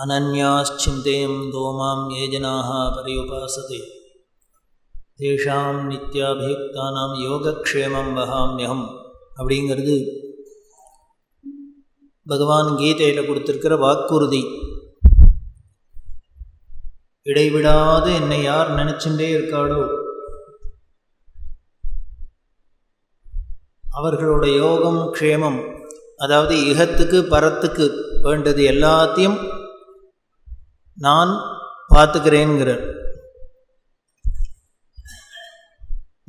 அனன்யாஸ்சிந்தயந்தோ மாம் யே ஜனாः பர்யுபாசதே தேஷாம் நித்யாபியுக்தானாம் யோகக்ஷேமம் வஹாம்யஹம் அப்படிங்கிறது பகவான் கீதையில் கொடுத்திருக்கிற வாக்குறுதி. இடைவிடாது என்னை யார் நினைச்சுட்டே இருக்காளோ அவர்களோட யோகம் க்ஷேமம், அதாவது இகத்துக்கு பரத்துக்கு வேண்டது எல்லாத்தையும் நான் பார்த்துக்கிறேங்கிற,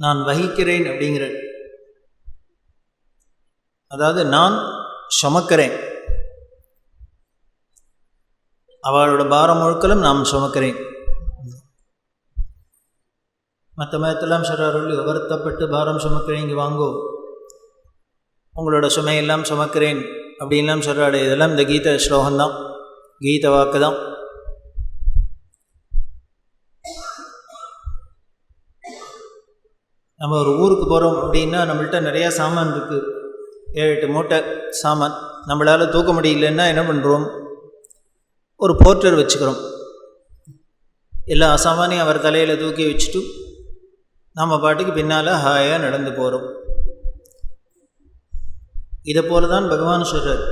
நான் வகிக்கிறேன் அப்படிங்கிற, அதாவது நான் சுமக்கிறேன், அவளோட பாரம் முழுக்கலும் நாம் சுமக்கிறேன். மற்ற மதத்தெல்லாம் சொல்கிறார்கள், வருத்தப்பட்டு பாரம் சுமக்கிறேன், இங்கே வாங்கோ உங்களோட சுமையெல்லாம் சுமக்கிறேன் அப்படின்லாம் சொல்கிறாரு. இதெல்லாம் இந்த கீத ஸ்லோகம்தான், கீத வாக்கு தான். நம்ம ஒரு ஊருக்கு போகிறோம் அப்படின்னா நம்மள்கிட்ட நிறையா சாமான் இருக்குது, 7-8 மூட்டை சாமான். நம்மளால் தூக்க முடியலன்னா என்ன பண்ணுறோம், ஒரு போர்ட்டர் வச்சுக்கிறோம். எல்லா சாமானையும் அவர் தலையில் தூக்கி வச்சுட்டு நம்ம பாட்டுக்கு பின்னால் ஹாயாக நடந்து போகிறோம். இதை போல தான் பகவான் சொல்கிறார்,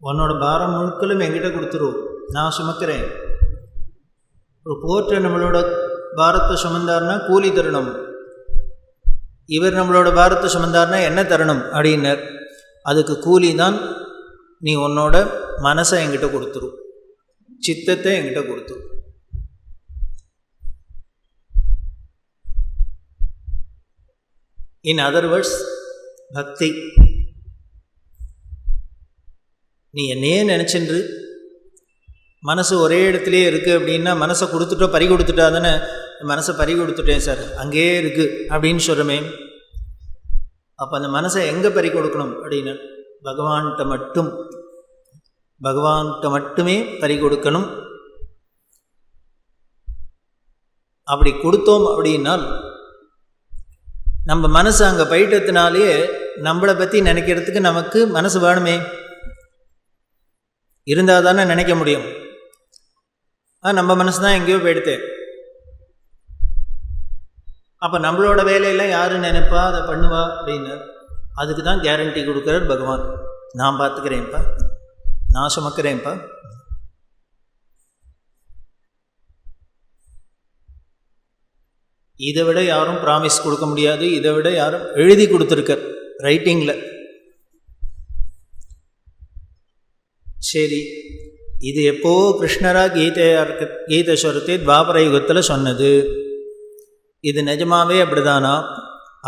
உன்னோட பாரம் முழுக்களும் என்கிட்ட கொடுத்துரும், நான் சுமக்கிறேன். ஒரு போர்ட்டர் நம்மளோட பாரத்தை சுமந்தார்னா கூலி தரணும், இவர் நம்மளோட பாரத்தை சுமந்தார்னா என்ன தரணும் அப்படின்னர். அதுக்கு கூலி தான் நீ உன்னோட மனசை என்கிட்ட கொடுத்துரும், சித்தத்தை என்கிட்ட கொடுத்துரும். இன் அதர் வேர்ட்ஸ் பக்தி. நீ என்னையே நினச்சின்று மனசு ஒரே இடத்துலையே இருக்குது அப்படின்னா, மனசை கொடுத்துட்டோ பறி கொடுத்துட்டா தானே, மனசை பறி கொடுத்துட்டேன் சார் அங்கேயே இருக்குது அப்படின்னு சொல்கிறோமே. அப்போ அந்த மனசை எங்கே பறி கொடுக்கணும் அப்படின்னா பகவான்கிட்ட மட்டுமே பறி கொடுக்கணும். அப்படி கொடுத்தோம் அப்படின்னால் நம்ம மனசு அங்கே போயிட்டதுனாலே நம்மளை பற்றி நினைக்கிறதுக்கு நமக்கு மனசு வேணுமே, இருந்தால் தானே நினைக்க முடியும். நம்ம மனசு தான் எங்கேயோ போயிடுத்தேன். அப்போ நம்மளோட வேலையெல்லாம் யார் நினைப்பா அதை பண்ணுவா அப்படின்னு, அதுக்கு தான் கேரண்டி கொடுக்குறார் பகவான். நான் பார்த்துக்கிறேன்ப்பா, நான் சுமக்கிறேன்ப்பா. இதை விட யாரும் ப்ராமிஸ் கொடுக்க முடியாது, இதை விட யாரும் எழுதி கொடுத்துருக்க ரைட்டிங்கில். சரி, இது எப்போ கிருஷ்ணராக கீதேஸ்வரத்தை துவாபர யுகத்தில் சொன்னது. இது நிஜமாவே அப்படிதானா?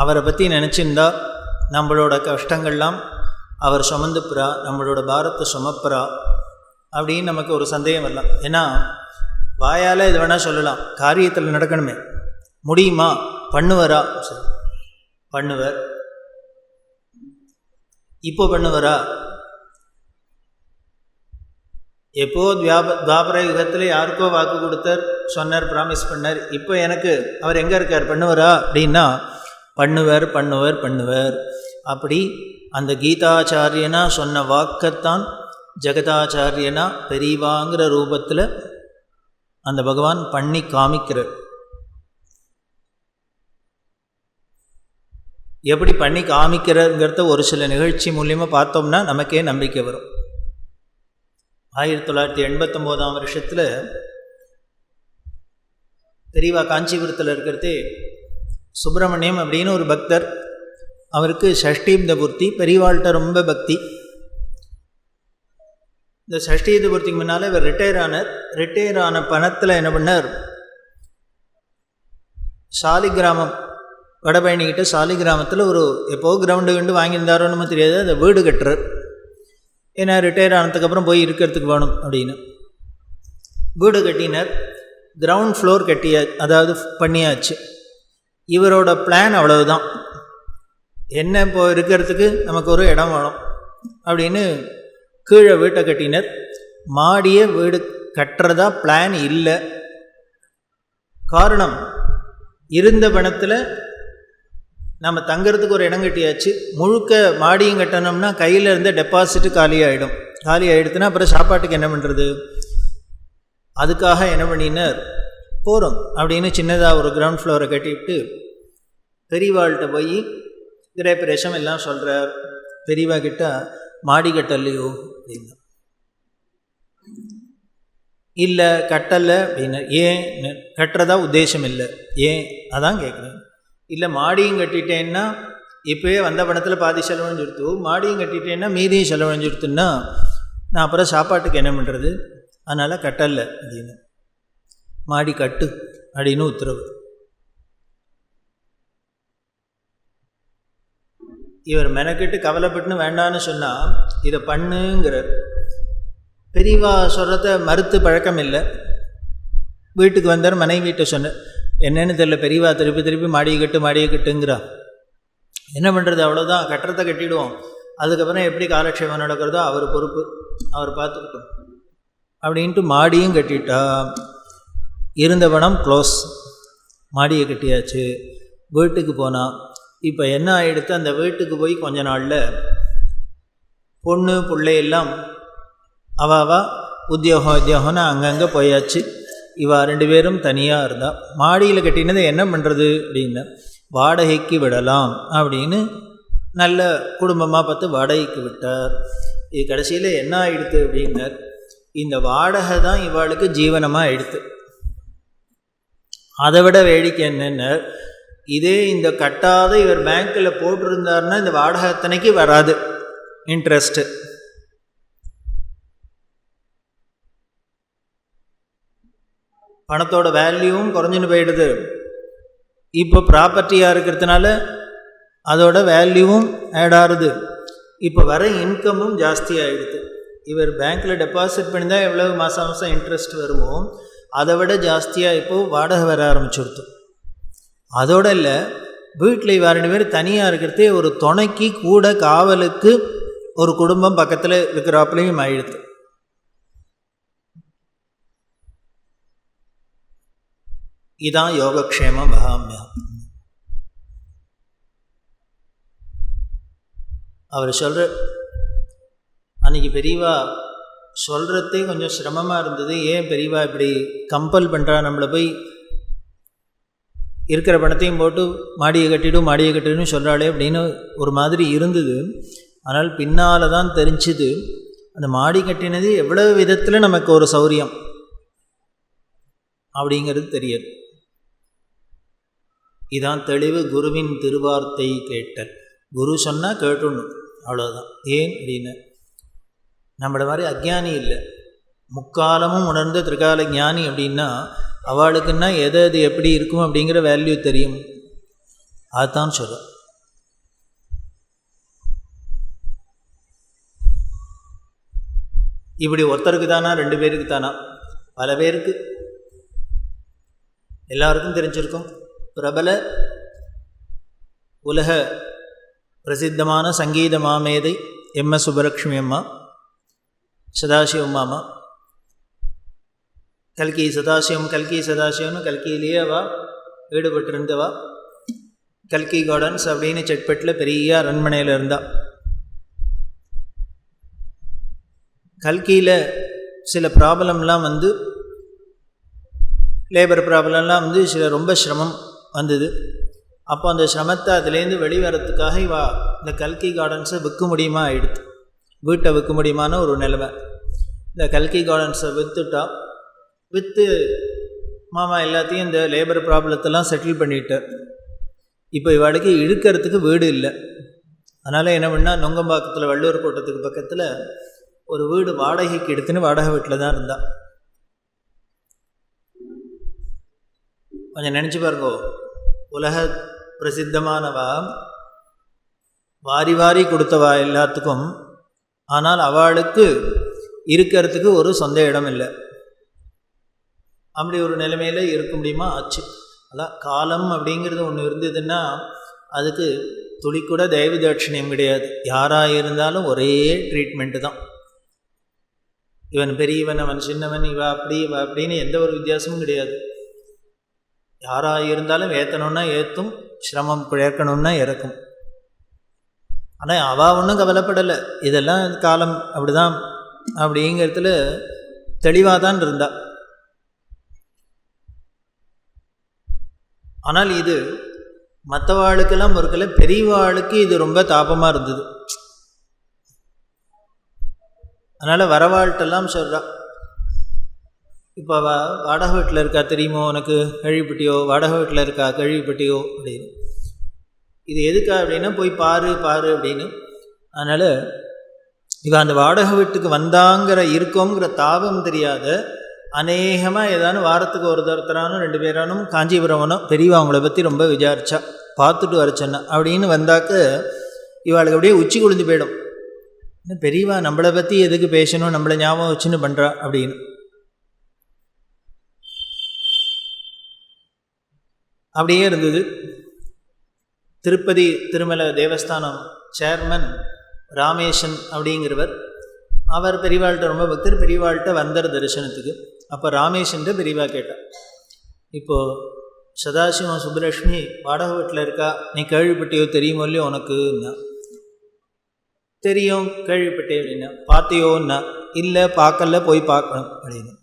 அவரை பற்றி நினச்சிருந்தா நம்மளோட கஷ்டங்கள்லாம் அவர் சுமந்துப்புறா, நம்மளோட பாரத்தை சுமப்புறா அப்படின்னு நமக்கு ஒரு சந்தேகம் வரலாம். ஏன்னா வாயால் இது வேணால் சொல்லலாம், காரியத்தில் நடக்கணுமே. முடியுமா? பண்ணுவரா? சரி, பண்ணுவர். இப்போ பண்ணுவரா? எப்போ துவாபர யுகத்தில் யாருக்கோ வாக்கு கொடுத்தார், சொன்னார், ப்ராமிஸ் பண்ணார். இப்போ எனக்கு அவர் எங்கே இருக்கார்? பண்ணுவரா அப்படின்னா பண்ணுவர் பண்ணுவர் பண்ணுவர். அப்படி அந்த கீதாச்சாரியனா சொன்ன வாக்கத்தான் ஜெகதாச்சாரியனா பெரியவாங்கிற ரூபத்தில் அந்த பகவான் பண்ணி காமிக்கிறார். எப்படி பண்ணி காமிக்கிறங்கிறத ஒரு சில நிகழ்ச்சி மூலியமாக பார்த்தோம்னா நமக்கே நம்பிக்கை வரும். 1989ஆம் வருஷத்தில் பெரியவா காஞ்சிபுரத்தில் இருக்கிறதே சுப்பிரமணியம் அப்படின்னு ஒரு பக்தர். அவருக்கு ஷஷ்டீப்த பூர்த்தி, பெரியவாள்கிட்ட ரொம்ப பக்தி. இந்த ஷஷ்டீப்த பூர்த்திக்கு முன்னால் இவர் ரிட்டையர் ஆன பணத்தில் என்ன பண்ணார், சாலிகிராமம் வடபழனிக்கிட்ட சாலிகிராமத்தில் ஒரு எப்போ கிரவுண்டு வாங்கியிருந்தாரோ நம்ம தெரியாது, அதை வீடு கட்டுறார். ஏன்னா ரிட்டையர் ஆனதுக்கப்புறம் போய் இருக்கிறதுக்கு வேணும் அப்படின்னு வீடு கட்டினார். கிரவுண்ட் ஃப்ளோர் அதாவது பண்ணியாச்சு. இவரோட பிளான் அவ்வளவுதான், என்ன இப்போ இருக்கிறதுக்கு நமக்கு ஒரு இடம் வேணும் அப்படின்னு கீழே வீட்டை கட்டினர். மாடிய வீடு கட்டுறதா பிளான் இல்லை. காரணம், இருந்த பணத்தில் நம்ம தங்கிறதுக்கு ஒரு இடம் கட்டியாச்சு, முழுக்க மாடியும் கட்டணும்னா கையில் இருந்த டெபாசிட்டு காலியாகிடும். காலி ஆகிடுத்துன்னா அப்புறம் சாப்பாட்டுக்கு என்ன பண்ணுறது? அதுக்காக என்ன பண்ணினார், போகிறோம் அப்படின்னு சின்னதாக ஒரு கிரவுண்ட் ஃப்ளோரை கட்டிவிட்டு பெரியவாள்கிட்ட போய் கிரேப்ரேஷம் எல்லாம் சொல்கிறார். பெரியவா கிட்ட மாடி கட்டலையோ அப்படின்னா, இல்லை கட்டலை அப்படின்னா. ஏன் கட்டுறதா உத்தேசம் இல்லை, ஏன் அதான் கேட்குறேன். இல்லை மாடியும் கட்டிட்டேன்னா இப்போயே வந்த பணத்தில் பாதி செலவழிஞ்சுடுத்து, மாடியும் கட்டிட்டேன்னா மீதியும் செலவழிஞ்சுடுத்துன்னா நான் அப்புறம் சாப்பாட்டுக்கு என்ன பண்ணுறது, அதனால் கட்டலை அப்படின்னு. மாடி கட்டு அப்படின்னு உத்தரவு. இவர் மெனக்கிட்டு கவலைப்பட்டுன்னு வேண்டான்னு சொன்னால் இதை பண்ணுங்கிறார். பெரியவா சொல்கிறத மறுத்து பழக்கம் இல்லை. வீட்டுக்கு வந்தார், மனைவிட்ட சொன்னார், என்னன்னு தெரியல பெரியவா திருப்பி திருப்பி மாடியை கட்டுங்கிறா, என்ன பண்ணுறது, அவ்வளோதான் கட்டுறதை கட்டிடுவோம், அதுக்கப்புறம் எப்படி காலக்ஷேபம் நடக்கிறதோ அவர் பொறுப்பு, அவர் பார்த்துக்கிட்டோம் அப்படின்ட்டு மாடியும் கட்டிட்டா. இருந்த பணம் க்ளோஸ், மாடியை கட்டியாச்சு. வீட்டுக்கு போனால் இப்போ என்ன ஆகிடுத்து, அந்த வீட்டுக்கு போய் கொஞ்ச நாளில் பொண்ணு பிள்ளையெல்லாம் அவா உத்தியோகம்னு அங்கங்கே போயாச்சு. இவா 2 பேரும் தனியாக இருந்தா. மாடியில் கட்டினதை என்ன பண்ணுறது அப்படின்னு வாடகைக்கு விடலாம் அப்படின்னு நல்ல குடும்பமாக பார்த்து வாடகைக்கு விட்டார். இது கடைசியில் என்ன ஆகிடுது அப்படின்னார், இந்த வாடகை தான் இவாளுக்கு ஜீவனமாக ஆயிடுத்து. அதை விட வேடிக்கை என்னென்ன, இதே இந்த கட்டாத இவர் பேங்க்கில் போட்டிருந்தாருன்னா இந்த வாடகை அத்தனைக்கு வராது இன்ட்ரெஸ்ட்டு. பணத்தோட வேல்யூவும் குறைஞ்சின்னு போயிடுது. இப்போ ப்ராப்பர்ட்டியாக இருக்கிறதுனால அதோட வேல்யூவும் ஆட் ஆகுது. இப்போ வர இன்கமும் ஜாஸ்தி ஆகிடுது. இவர் பேங்க்கில் டெபாசிட் பண்ணி தான் எவ்வளோ மாதம் மாதம் இன்ட்ரெஸ்ட் வருமோ அதை விட ஜாஸ்தியாக இப்போது வாடகை வர ஆரம்பிச்சுடுது. அதோடு இல்லை, வீட்டில் 2 பேர் தனியாக இருக்கிறதே ஒரு துணைக்கு கூட காவலுக்கு ஒரு குடும்பம் பக்கத்தில் இருக்கிறாப்புலையும் ஆயிடுது. இதான் யோகக்ஷேம பகாமியம். அவர் சொல்கிற அன்றைக்கி பெரியவா சொல்கிறதே கொஞ்சம் சிரமமாக இருந்தது. ஏன் பெரியவா இப்படி கம்பல் பண்ணுறா, நம்மளை போய் இருக்கிற பணத்தையும் போட்டு மாடியை கட்டிடும் சொல்கிறாளே அப்படின்னு ஒரு மாதிரி இருந்தது. ஆனால் பின்னால் தான் தெரிஞ்சுது அந்த மாடி கட்டினது எவ்வளோ விதத்தில் நமக்கு ஒரு சௌரியம் அப்படிங்கிறது தெரியாது. இதான் தெளிவு குருவின் திருவார்த்தை கேட்டல். குரு சொன்னால் கேட்டுடணும், அவ்வளோதான். ஏன் அப்படின்னு நம்மள மாதிரி அஜ்ஞானி இல்லை, முக்காலமும் உணர்ந்த திரிகால ஞானி அப்படின்னா அவளுக்குன்னா எது எது எப்படி இருக்கும் அப்படிங்கிற வேல்யூ தெரியும். அதுதான் சொல்ல. இப்படி ஒருத்தருக்கு தானா, 2 பேருக்கு தானா, பல பேருக்கு, எல்லாருக்கும் தெரிஞ்சிருக்கும். பிரபல உலக பிரசித்தமான சங்கீத மாமேதை எம்.எஸ். சுப்பலக்ஷ்மி அம்மா, சதாசிவம் அம்மா, கல்கி சதாசிவம்னு கல்கியிலேயே அவள் ஈடுபட்டிருந்தவா. கல்கி கார்டன்ஸ் அப்படின்னு செட்பெட்டில் பெரிய அரண்மனையில் இருந்தா. கல்கியில் சில ப்ராப்ளம்லாம் வந்து, லேபர் ப்ராப்ளம்லாம் வந்து சில ரொம்ப சிரமம் வந்தது. அப்போ அந்த சிரமத்தை அதுலேருந்து வெளிவரத்துக்காக இவா இந்த கல்கி கார்டன்ஸை விற்க முடியுமா ஆயிடுது, வீட்டை விற்க முடியுமான ஒரு நிலைமை. இந்த கல்கி கார்டன்ஸை விற்று மாமா எல்லாத்தையும் இந்த லேபர் ப்ராப்ளத்தெல்லாம் செட்டில் பண்ணிட்டார். இப்போ இவாளுக்கு இழுக்கிறதுக்கு வீடு இல்லை. அதனால் என்ன பண்ணால் நுங்கம்பாக்கத்தில் வள்ளுவர் கோட்டத்துக்கு பக்கத்தில் ஒரு வீடு வாடகைக்கு எடுத்துன்னு வாடகை வீட்டில் தான் இருந்தா. கொஞ்சம் நினச்சி பாருங்கோ, உலக பிரசித்தமானவா, வாரி வாரி கொடுத்தவா எல்லாத்துக்கும். ஆனால் அவளுக்கு இருக்கிறதுக்கு ஒரு சொந்த இடம் இல்லை. அப்படி ஒரு நிலைமையில் இருக்க முடியுமா ஆச்சு. அதான் காலம் அப்படிங்கிறது ஒன்று இருந்ததுன்னா அதுக்கு துளி கூட தெய்வ தாட்சிணியம் கிடையாது. யாராக இருந்தாலும் ஒரே ட்ரீட்மெண்ட்டு தான். இவன் பெரியவன், அவன் சின்னவன், இவ அப்படின்னு எந்த ஒரு வித்தியாசமும் கிடையாது. யாராக இருந்தாலும் ஏற்றணுன்னா ஏற்றும், சிரமம் இறக்கணும்னா இறக்கும். ஆனால் அவள் ஒன்றும் கவலைப்படலை. இதெல்லாம் காலம் அப்படி தான் அப்படிங்கிறதுல தெளிவாக தான் இருந்தா. ஆனால் இது மற்றவாளுக்கெல்லாம் பொறுக்கல, பெரியவாளுக்கு இது ரொம்ப தாபமாக இருந்தது. அதனால் வரவாழ்கிட்டெல்லாம் சொல்கிறா, இப்போ வாடகை வீட்டில் இருக்கா தெரியுமோ உனக்கு, கேள்விப்பட்டியோ, வாடகை வீட்டில் இருக்கா கேள்விப்பட்டியோ அப்படின்னு. இது எதுக்கா அப்படின்னா போய் பாரு பாரு அப்படின்னு. அதனால் இவன் அந்த வாடகை வீட்டுக்கு வந்தாங்கிற இருக்கோங்கிற தாபம் தெரியாத, அநேகமாக ஏதானும் வாரத்துக்கு ஒரு தரத்தரானும் 2 பேரானும் காஞ்சிபுரவனும் பெரியவா அவங்கள பற்றி ரொம்ப விசாரிச்சா, பார்த்துட்டு வர சொன்னா அப்படின்னு வந்தாக்க இவாளுக்கு அப்படியே உச்சி குளிஞ்சு போயிடும். இன்னும் பெரியவா நம்மளை பற்றி எதுக்கு பேசணும், நம்மளை ஞாபகம் வச்சுன்னு பண்ணுறா அப்படின்னு. அப்படியே இருந்தது. திருப்பதி திருமலை தேவஸ்தானம் சேர்மன் ராமேஷன் அப்படிங்கிறவர், அவர் பெரியவாள்கிட்ட ரொம்ப பக்தர், பெரியவாள்கிட்ட வந்தார் தரிசனத்துக்கு. அப்போ ராமேஷன்ட்ட பெரியவா கேட்டார், இப்போது சதாசிவம் சுப்புலட்சுமி வாடகை வீட்டில் இருக்கா, நீ கேள்விப்பட்டியோ தெரியுமோ இல்லையோ உனக்குன்னா. தெரியும் கேள்விப்பட்டே அப்படின்னா. பார்த்தியோன்னா, இல்லை பார்க்கல, போய் பார்க்கணும் அப்படின்னு.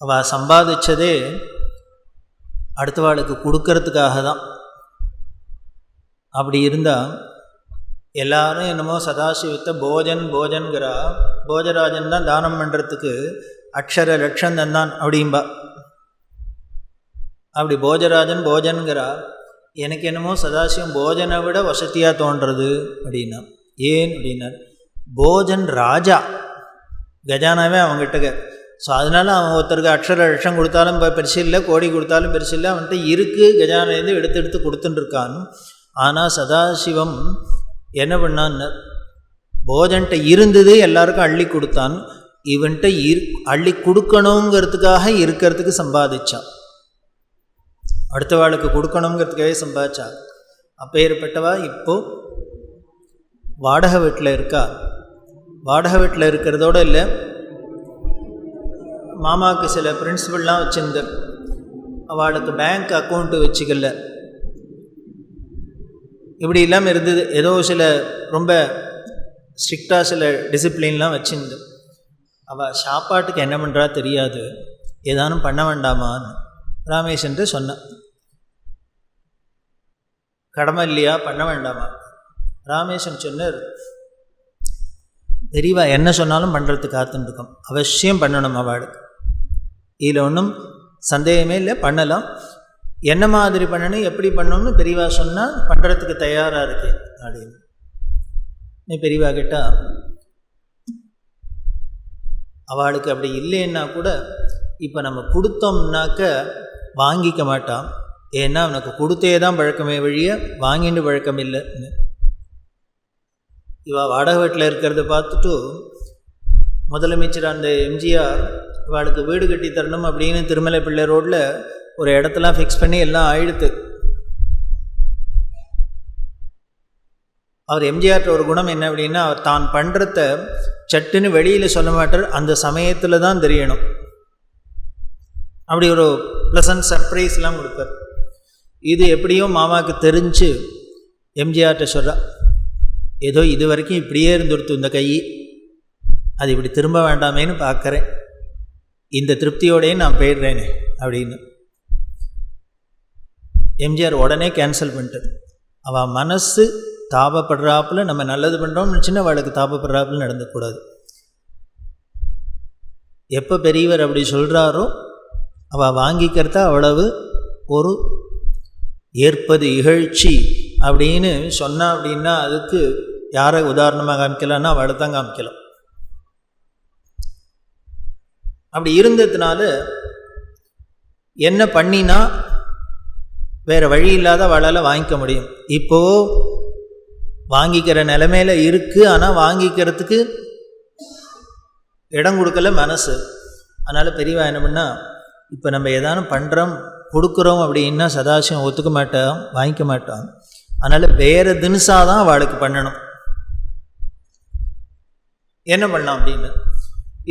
அவள் சம்பாதிச்சதே அடுத்தவாளுக்கு கொடுக்கறதுக்காக தான். அப்படி இருந்தால் எல்லாரும் என்னமோ சதாசிவத்தை போஜன்கிறா, போஜராஜன் தான் தானம் பண்ணுறதுக்கு அக்ஷர லட்சம் தந்தான் அப்படின்பா. அப்படி போஜன்கிறா, எனக்கு என்னமோ சதாசிவம் போஜனை விட வசதியாக தோன்றது அப்படின்னா. ஏன் அப்படின்னா, போஜன் ராஜா, கஜானாவே அவங்ககிட்ட. ஸோ அதனால் அவன் ஒருத்தருக்கு அக்ஷர லட்சம் கொடுத்தாலும் பெருசு இல்லை, கோடி கொடுத்தாலும் பெருசு இல்லை, அவன்கிட்ட இருக்குது, கஜானாலேருந்து எடுத்து கொடுத்துட்டுருக்கான். ஆனால் சதாசிவம் என்ன பண்ணான்னு, போஜன்கிட்ட இருந்தது எல்லாருக்கும் அள்ளி கொடுத்தான், இவன்கிட்ட அள்ளி கொடுக்கணுங்கிறதுக்காக இருக்கிறதுக்கு சம்பாதிச்சான், அடுத்தவாளுக்கு கொடுக்கணுங்கிறதுக்காகவே சம்பாதிச்சா. அப்பேற்பட்டவா இப்போது வாடகை வீட்டில் இருக்கா. வாடகை வீட்டில் இருக்கிறதோடு இல்லை, மாமாவுக்கு சில பிரின்சிபல்லாம் வச்சுருந்தார், அவளுக்கு பேங்க் அக்கௌண்ட்டு வச்சுக்கல, இப்படி இல்லாமல் இருந்தது. ஏதோ சில ரொம்ப ஸ்ட்ரிக்டாக சில டிசிப்ளின்லாம் வச்சுருந்து. அவள் சாப்பாட்டுக்கு என்ன பண்ணுறா தெரியாது, ஏதானும் பண்ண வேண்டாமான்னு ராமேஷன்ட்டு சொன்னான். கடமை இல்லையா, பண்ண வேண்டாமா? ராமேஷன் சொன்னார், பெரியவா என்ன சொன்னாலும் பண்ணுறதுக்கு காத்துருக்கோம், அவசியம் பண்ணணும் அவளுக்கு, இதில் ஒன்றும் சந்தேகமே இல்லை, பண்ணலாம். என்ன மாதிரி பண்ணணும், எப்படி பண்ணணும்னு பெரியவா சொன்னால் பண்ணுறதுக்கு தயாராக இருக்கேன் அப்படின்னு. நீ பெரியவா கேட்டால் அவளுக்கு அப்படி இல்லைன்னா கூட இப்போ நம்ம கொடுத்தோம்னாக்க வாங்கிக்க மாட்டான், ஏன்னா அவனுக்கு கொடுத்தே தான் பழக்கமே வழிய வாங்கிட்டு பழக்கம் இல்லைன்னு. இவள் வாடகை வீட்டில் இருக்கிறத பார்த்துட்டு முதலமைச்சர் அந்த எம்ஜிஆர் இவளுக்கு வீடு கட்டி தரணும் அப்படின்னு திருமலை பிள்ளை ரோட்டில் ஒரு இடத்தெல்லாம் ஃபிக்ஸ் பண்ணி எல்லாம் ஆயிடுத்து. அவர் எம்ஜிஆர்ட்ட ஒரு குணம் என்ன அப்படின்னா, அவர் தான் பண்ணுறத சட்டுன்னு வெளியில் சொல்ல மாட்டார், அந்த சமயத்தில் தான் தெரியணும். அப்படி ஒரு ப்ளசன்ட் சர்ப்ரைஸ்லாம் கொடுப்பார். இது எப்படியோ மாமாவுக்கு தெரிஞ்சு எம்ஜிஆர்ட்ட சொல்கிறா, ஏதோ இது வரைக்கும் இப்படியே இருந்துடுத்து இந்த கை, அது இப்படி திரும்ப வேண்டாமேன்னு பார்க்குறேன், இந்த திருப்தியோடையே நான் போயிடுறேனே அப்படின்னு. எம்ஜிஆர் உடனே கேன்சல் பண்ணிட்டார். அவள் மனசு தாபப்படுறாப்புல நம்ம நல்லது பண்ணுறோம்னு சின்ன அவளுக்கு தாபப்படுறாப்புல நடந்துக்கூடாது. எப்போ பெரியவர் அப்படி சொல்கிறாரோ அவள் வாங்கிக்கிறத அவ்வளவு ஒரு ஏற்பது இகழ்ச்சி அப்படின்னு சொன்னா அப்படின்னா அதுக்கு யாரை உதாரணமாக காமிக்கலான்னா அவளை தான் காமிக்கலாம். அப்படி இருந்ததுனால என்ன பண்ணினா வேறு வழி இல்லாத அவளால் வாங்கிக்க முடியும். இப்போது வாங்கிக்கிற நிலைமையில் இருக்குது, ஆனால் வாங்கிக்கிறதுக்கு இடம் கொடுக்கல மனசு. அதனால் பெரியவா என்ன பண்ணால், இப்போ நம்ம ஏதானும் பண்ணுறோம் கொடுக்குறோம் அப்படின்னா சதாசிவம் ஒத்துக்க மாட்டான், வாங்கிக்க மாட்டான். அதனால் வேறு தினுசாக தான் அவளுக்கு பண்ணணும். என்ன பண்ணலாம் அப்படின்னு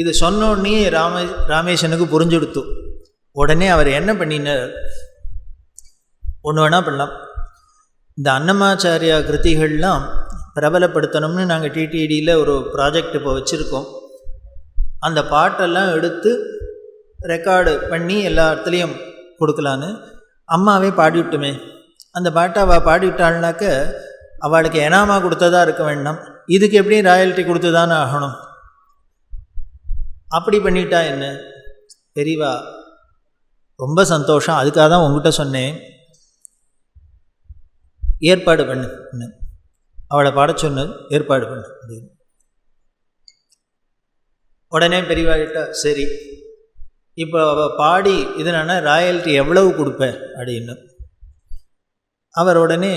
இது சொன்னோடனே ராமேஷனுக்கு புரிஞ்சுடுத்து. உடனே அவர் என்ன பண்ணினார், ஒன்று வேணால் பண்ணலாம். இந்த அன்னமாச்சாரியா கிருத்திகள்லாம் பிரபலப்படுத்தணும்னு நாங்கள் டிடிடியில் ஒரு ப்ராஜெக்ட் இப்போ வச்சுருக்கோம். அந்த பாட்டெல்லாம் எடுத்து ரெக்கார்டு பண்ணி எல்லா இடத்துலையும் கொடுக்கலான்னு அம்மாவே பாடிவிட்டுமே. அந்த பாட்டை அவள் பாடிவிட்டாள்னாக்க அவளுக்கு எனாமா கொடுத்ததா இருக்க வேண்டாம், இதுக்கு எப்படி ராயல்ட்டி கொடுத்து தானே ஆகணும். அப்படி பண்ணிட்டா என்ன பெரியவா, ரொம்ப சந்தோஷம். அதுக்காக தான் உங்ககிட்ட சொன்னேன், ஏற்பாடு பண்ணு, அவளை பாட சொன்னது ஏற்பாடு பண்ணு அப்படின்னு. உடனே பெரியவா கிட்ட சரி இப்போ அவள் பாடி இதனால ராயல்ட்டி எவ்வளவு கொடுப்பேன் அப்படின்னு. அவர் உடனே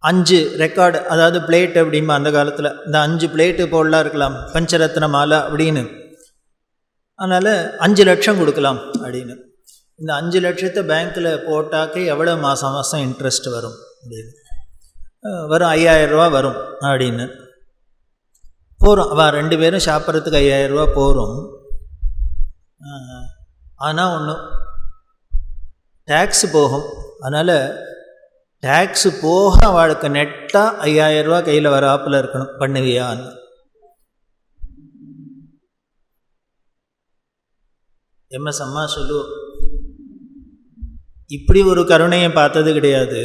5 ரெக்கார்டு, அதாவது பிளேட் அப்படிமா அந்த காலத்தில் இந்த 5 பிளேட்டு போடலாம் இருக்கலாம், பஞ்சரத்ன மாலை அப்படின்னு. அதனால் 5 லட்சம் கொடுக்கலாம் அப்படின்னு. இந்த 5 லட்சத்தை பேங்க்கில் போட்டாக்க எவ்வளோ மாதம் மாதம் இன்ட்ரெஸ்ட் வரும் அப்படின்னு. வரும் 5000 ரூபா வரும் அப்படின்னு. போகிறோம், அவள் 2 பேரும் சாப்பிட்றதுக்கு 5000 ரூபா போகிறோம். ஆனால் ஒன்று டேக்ஸு போகும். அதனால் டேக்ஸு போக அவளுக்கு நெட்டாக 5000 ரூபா கையில் வராப்பில் இருக்கணும். பண்ணுவியான்னு எம்எஸ் அம்மா சொல்லுவோம். இப்படி ஒரு கருணையை பார்த்தது கிடையாது.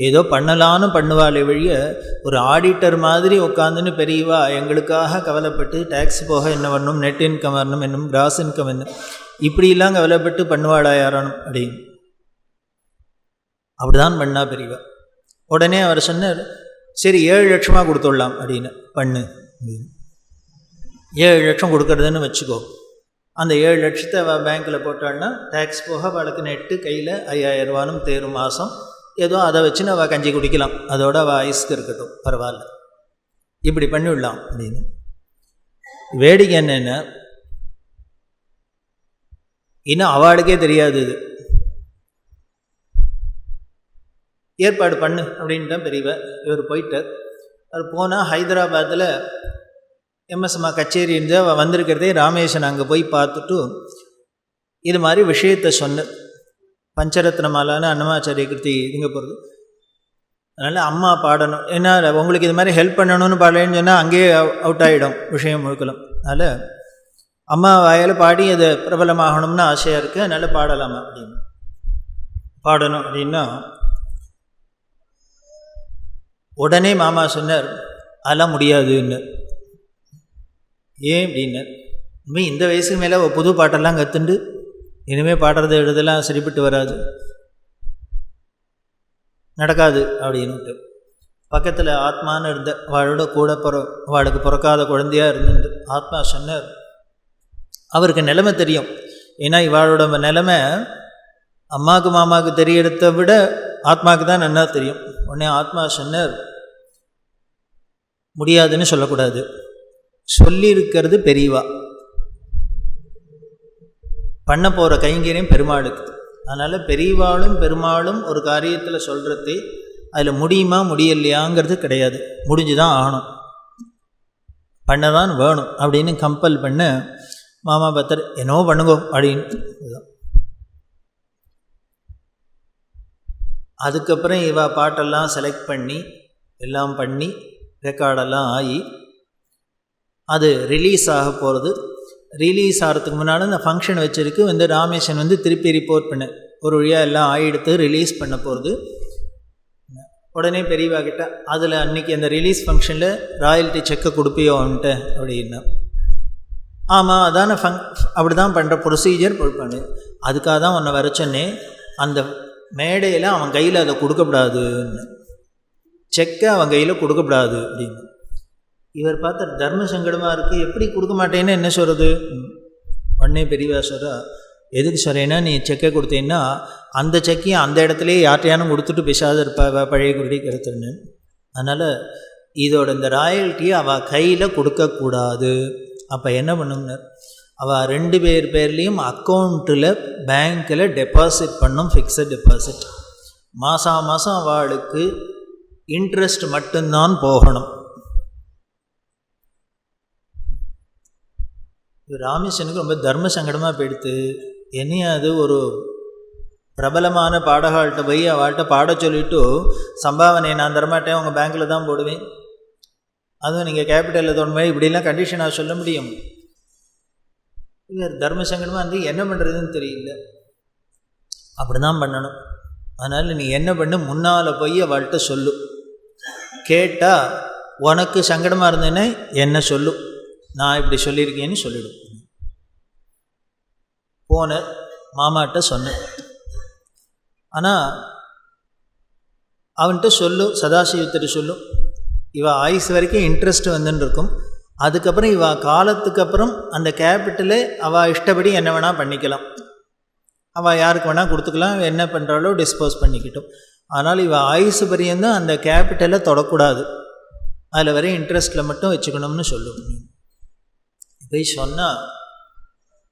ஏதோ பண்ணலான்னு பண்ணுவாளே வழிய ஒரு ஆடிட்டர் மாதிரி உட்காந்துன்னு பெரியவா எங்களுக்காக கவலைப்பட்டு டேக்ஸ் போக என்ன வரணும், நெட் இன்கம் வரணும் என்னும், கிராஸ் இன்கம் என்ன, இப்படிலாம் கவலைப்பட்டு பண்ணுவாளா யாரானும் அப்படின்னு. அப்படிதான் பண்ணா பெரியவா. உடனே அவர் சொன்னார், சரி 7 லட்சமாக கொடுத்துடலாம் அப்படின்னு. பண்ணு அப்படின்னு. 7 லட்சம் கொடுக்கறதுன்னு வச்சுக்கோ. அந்த 7 லட்சத்தை அவள் பேங்க்கில் போட்டாள்னா டேக்ஸ் போக அவளுக்கு நெட்டு கையில் 5000 ரூபானும் தேரும் மாதம். ஏதோ அதை வச்சுன்னு அவள் கஞ்சி குடிக்கலாம், அதோட அவள் ஐஸ்க்கு இருக்கட்டும், பரவாயில்ல, இப்படி பண்ணிவிடலாம் அப்படின்னு. வேடிக்கை என்னென்ன, இன்னும் அவளுக்கே தெரியாது இது. ஏற்பாடு பண்ணு அப்படின்ட்டு பெரியவ. இவர் போயிட்டார். அவர் போனால் ஹைதராபாத்தில் எம்எஸ்எம்மா கச்சேரி இருந்து அவள் வந்திருக்கிறதே ராமேஷன் அங்கே போய் பார்த்துட்டு இது மாதிரி விஷயத்தை சொன்ன. பஞ்சரத்ன மாலான்னு அன்னமாச்சாரிய கிருத்தி இங்கே போகிறது. அதனால் அம்மா பாடணும், ஏன்னா உங்களுக்கு இது மாதிரி ஹெல்ப் பண்ணணும்னு பாடலன்னு சொன்னால் அங்கேயே அவுட் ஆகிடும் விஷயம் முழுக்கலாம். அதனால் அம்மா வாயால் பாடி அதை பிரபலமாகணும்னு ஆசையாக இருக்குது, அதனால் பாடலாமா அப்படின்னு. பாடணும் அப்படின்னா உடனே மாமா சொன்னார், அதெல்லாம் முடியாதுன்னு. ஏன் அப்படின்னு, இனிமேல் இந்த வயசுக்கு மேலே புது பாட்டெல்லாம் கற்றுண்டு இனிமேல் பாடுறது எழுதலாம் சரிப்பட்டு வராது, நடக்காது அப்படின்னுட்டு. பக்கத்தில் ஆத்மான்னு இருந்த அவளோட கூட அவளுக்கு பிறக்காத குழந்தையாக இருந்தது. ஆத்மா சொன்னார், அவருக்கு நிலைமை தெரியும், ஏன்னா இவளோட நிலைமை அம்மாவுக்கு மாமாவுக்கு தெரியறத விட ஆத்மாவுக்கு தான் நல்லா தெரியும். உடனே ஆத்மா சொன்னார், முடியாதுன்னு சொல்லக்கூடாது, சொல்லியிருக்கிறது பெரியவா, பண்ண போகிற கைங்கரியம் பெருமாளுக்கு. அதனால் பெரியவாளும் பெருமாளும் ஒரு காரியத்தில் சொல்கிறது அதில் முடியுமா முடியலையாங்கிறது கிடையாது, முடிஞ்சு தான் ஆகணும், பண்ண தான் வேணும் அப்படின்னு கம்பல் பண்ண மாமா பத்தர் என்னவோ பண்ணுங்கோ அப்படின்னு. அதுக்கப்புறம் இவா பாட்டெல்லாம் செலக்ட் பண்ணி எல்லாம் பண்ணி ரெக்கார்டெல்லாம் ஆகி அது ரிலீஸ் ஆக போகிறது. ரிலீஸ் ஆகிறதுக்கு முன்னால் இந்த ஃபங்க்ஷன் வச்சுருக்கு ராமேஷன் திருப்பி ரிப்போர்ட் பண்ண ஒரு வழியாக எல்லாம் ஆகிடுத்து ரிலீஸ் பண்ண போகிறது. உடனே பெரியவா கிட்ட அதில் அன்றைக்கி அந்த ரிலீஸ் ஃபங்க்ஷனில் ராயல்ட்டி செக்கை கொடுப்பியோ அவன்ட்டு அப்படின்னா. ஆமாம் அதான அப்படி தான் பண்ணுற ப்ரொசீஜர் கொடுப்பானு, அதுக்காக தான் உன்னை வர சொன்னேன், அந்த மேடையில் அவன் கையில் அதை கொடுக்கப்படாதுன்னு, செக்கை அவன் கையில் கொடுக்கப்படாது அப்படின்னு. இவர் பார்த்தா தர்ம சங்கடமாக இருக்குது, எப்படி கொடுக்க மாட்டேன்னு என்ன சொல்கிறது. உடனே பெரியவா சொல்கிறா, எதுக்கு சொல்கிறேன்னா நீ செக்கை கொடுத்தீங்கன்னா அந்த செக்கையும் அந்த இடத்துலையே யார்ட்டையானும் கொடுத்துட்டு பிசாத இருப்பா பழைய குடி கருத்துன்னு. அதனால் இதோட இந்த ராயல்ட்டியை அவள் கையில் கொடுக்கக்கூடாது. அப்போ என்ன பண்ணுங்கன்னார், அவள் 2 பேர் பேர்லேயும் அக்கௌண்ட்டில் பேங்க்கில் டெபாசிட் பண்ணும், ஃபிக்ஸட் டெபாசிட். மாதம் மாதம் அவளுக்கு இன்ட்ரெஸ்ட் மட்டும்தான் போகணும். ராமேஷனுக்கு ரொம்ப தர்ம சங்கடமாக போயிடுத்து. என்னையும் அது ஒரு பிரபலமான பாடகால்கிட்ட போய் அவள்கிட்ட பாட சொல்லிவிட்டு சம்பாவனை நான் தரமாட்டேன், உங்கள் பேங்க்கில் தான் போடுவேன், அதுவும் நீங்கள் கேபிட்டலில் தோணுமே, இப்படிலாம் கண்டிஷனாக சொல்ல முடியும்? இவர் தர்ம சங்கடமாக வந்து என்ன பண்ணுறதுன்னு தெரியல. அப்படி தான் பண்ணணும். அதனால் நீ என்ன பண்ணு, முன்னால் போய் அவள்கிட்ட சொல்லு. கேட்டால் உனக்கு சங்கடமாக இருந்தேன்னா என்ன சொல்லு, நான் இப்படி சொல்லியிருக்கேன்னு சொல்லிவிடும். போன மாமாட்ட சொன்னேன். ஆனால் அவன்கிட்ட சொல்லு, சதாசிவத்திட்ட சொல்லு, இவள் ஆயுசு வரைக்கும் இன்ட்ரெஸ்ட் வந்துன்னு இருக்கும். அதுக்கப்புறம் இவள் காலத்துக்கு அப்புறம் அந்த கேபிட்டலை அவள் இஷ்டப்படி என்ன வேணால் பண்ணிக்கலாம், அவள் யாருக்கு வேணால் கொடுத்துக்கலாம், என்ன பண்ணுறாலோ டிஸ்போஸ் பண்ணிக்கிட்டோம். ஆனால் இவள் ஆயுசு பரியந்தான் அந்த கேபிட்டலை தொடக்கூடாது, அதில் வரையும் இன்ட்ரெஸ்ட்டில் மட்டும் வச்சுக்கணும்னு சொல்லுவோம். போய் சொன்னால்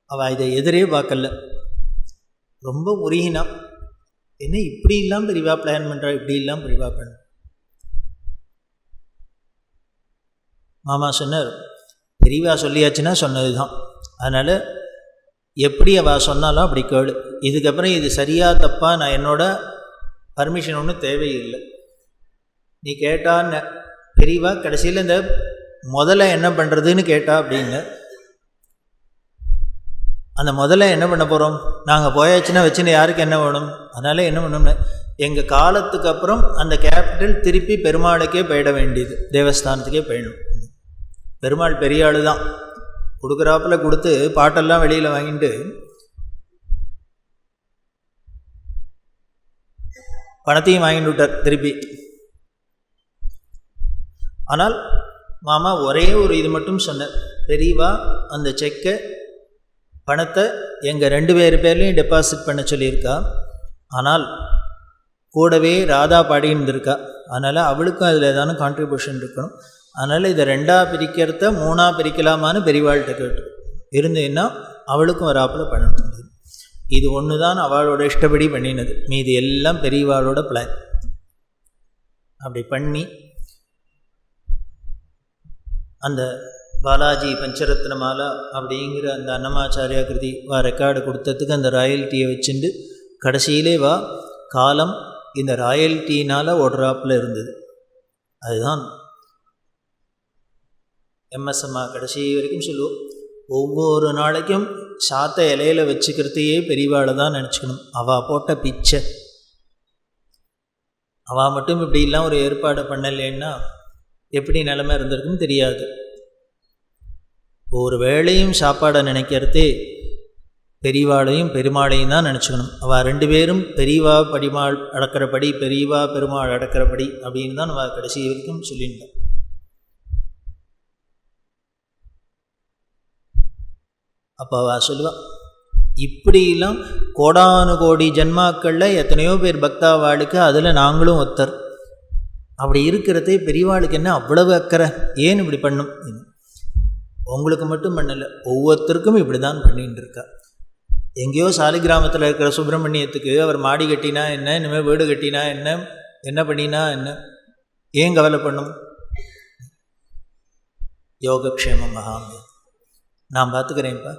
அவள் இதை எதிரே பார்க்கல, ரொம்ப உருகினா. என்ன இப்படி இல்லாமல் பெரியவா பிளான் பண்ணுறா, இப்படி இல்லாமல் பெரியவா பண்ண. மாமா சொன்னார், பெரியவா சொல்லியாச்சுன்னா சொன்னது தான், அதனால் எப்படி அவள் சொன்னாலும் அப்படி கேளு. இதுக்கப்புறம் இது சரியாக தப்பா நான் என்னோட பர்மிஷன் ஒன்றும் தேவையில்லை, நீ கேட்டான்னு. பெரியவா கடைசியில் இந்த முதல்ல என்ன பண்ணுறதுன்னு கேட்டா அப்படின்னு. அந்த முதல்ல என்ன பண்ண போகிறோம், நாங்கள் போயாச்சுன்னா வச்சுன்னு யாருக்கு என்ன வேணும், அதனால் என்ன பண்ணணும்னு, எங்கள் காலத்துக்கு அப்புறம் அந்த கேபிட்டல் திருப்பி பெருமாளுக்கே போயிட வேண்டியது, தேவஸ்தானத்துக்கே போயிடணும். பெருமாள் பெரிய ஆள் தான், கொடுக்குறாப்பில் கொடுத்து பாட்டெல்லாம் வெளியில் வாங்கிட்டு பணத்தையும் வாங்கிட்டு விட்டார் திருப்பி. ஆனால் மாமா ஒரே ஒரு இது மட்டும் சொன்னார், பெரியவா அந்த செக்கை பணத்தை எங்கள் 2 பேர் பேர்லையும் டெபாசிட் பண்ண சொல்லியிருக்கா, ஆனால் கூடவே ராதா பாடின்னு இருந்திருக்கா, அதனால் அவளுக்கும் அதில் ஏதான கான்ட்ரிபியூஷன் இருக்கணும், அதனால் இதை 2ஆக பிரிக்கிறத 3ஆக பிரிக்கலாமான்னு பெரியவாள்கிட்ட கேட்டு இருந்தேன்னா அவளுக்கும் வராப்பில் பண்ணணும். இது ஒன்று தான் அவளோட இஷ்டப்படி பண்ணினது, மீது எல்லாம் பெரியவாளோட பிளான். அப்படி பண்ணி அந்த பாலாஜி பஞ்சரத்ன மாலா அப்படிங்கிற அந்த அன்னமாச்சாரியா கிருதி ரெக்கார்டு கொடுத்ததுக்கு அந்த ராயல்ட்டியை வச்சுட்டு கடைசியிலே காலம் இந்த ராயல்ட்டினால் ஓடுறாப்பில் இருந்தது. அதுதான் எம்எஸ்எம்மா கடைசி வரைக்கும் சொல்லுவோம், ஒவ்வொரு நாளைக்கும் சாத்த இலையில் வச்சுக்கிறதையே பெரியவாளை தான் நினச்சிக்கணும். அவள் போட்ட பிச்சை, அவள் மட்டும் இப்படிலாம் ஒரு ஏற்பாடு பண்ணலைன்னா எப்படி நிலைமை இருந்திருக்குன்னு தெரியாது. ஒரு வேளையும் சாப்பாடை நினைக்கிறதே பெரியவாளையும் பெருமாளையும் தான் நினச்சிக்கணும். அவள் 2 பேரும் பெரியவா படிமாள் அடக்கிறபடி, பெரியவா பெருமாள் அடக்கிறபடி அப்படின்னு தான் அவள் கடைசி வரைக்கும் சொல்லியிருந்தாள். அப்போ அவள் சொல்லுவாள், இப்படிலாம் கோடானு கோடி ஜன்மாக்களில் எத்தனையோ பேர் பக்தாவாளுக்கு, அதில் நாங்களும் ஒருத்தர். அப்படி இருக்கிறதே பெரியவாளுக்கு என்ன அவ்வளவு அக்கறை, ஏன் இப்படி பண்ணும்? உங்களுக்கு மட்டும் பண்ணலை, ஒவ்வொருத்தருக்கும் இப்படி தான் பண்ணிகிட்டு இருக்கா. எங்கேயோ சாலிகிராமத்தில் இருக்கிற சுப்பிரமணியத்துக்கு அவர் மாடி கட்டினா என்ன, இனிமேல் வீடு கட்டினா என்ன, என்ன பண்ணினா என்ன, ஏன் கவலை பண்ணும்? யோகக்ஷேமம் மகாமே, நான் பார்த்துக்கிறேன்ப்பா.